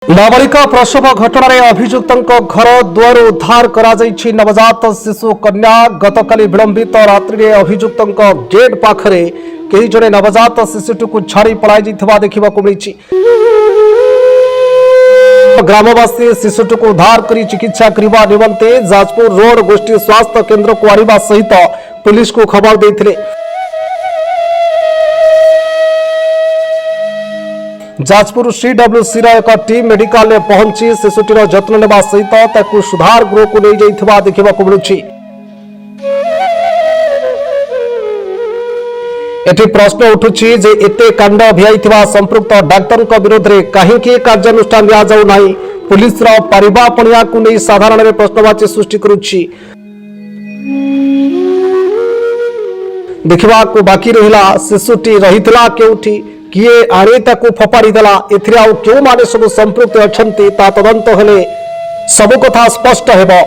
नाबालिका प्रसव घटन अभियुक्त घर दुआर उद्धार करा नवजात शिशु कन्या गतकाली विलंबित रात्रि अभियुक्त गेट पाखरे कई जड़े नवजात शिशुटी को छाड़ी पलाई देखा मिली। ग्रामवासी शिशुटी को उद्धार कर चिकित्सा करने निमंते जाजपुर रोड गोष्ठी स्वास्थ्य केन्द्र को आने सहित पुलिस को खबर देते। जाजपुर सीडब्ल्यूसी एक टीम मेडिकल में पहुंची शिशुटीर जत्न नेबा सहित सुधार गृह को नहीं जाइथिबा देखा मिलुछि। एटी प्रश्न उठुछि जे एते कांड भियाइथिबा संपृक्त डाक्टर विरोध में कहीं कार्यानुष्ठान लिया जाउ नाही। पुलिस पारिबा पणिया को नहीं साधारण में प्रश्नवाची सृष्टि करुछि। देखा बाकी रहिला शिशुटी रहितला केउठी किए आने ताकू फपाड़ी देला एथिरे आउ क्यों माने सब संपृक्त अछंती ता तदंत हेले सब कथा स्पष्ट हेबो।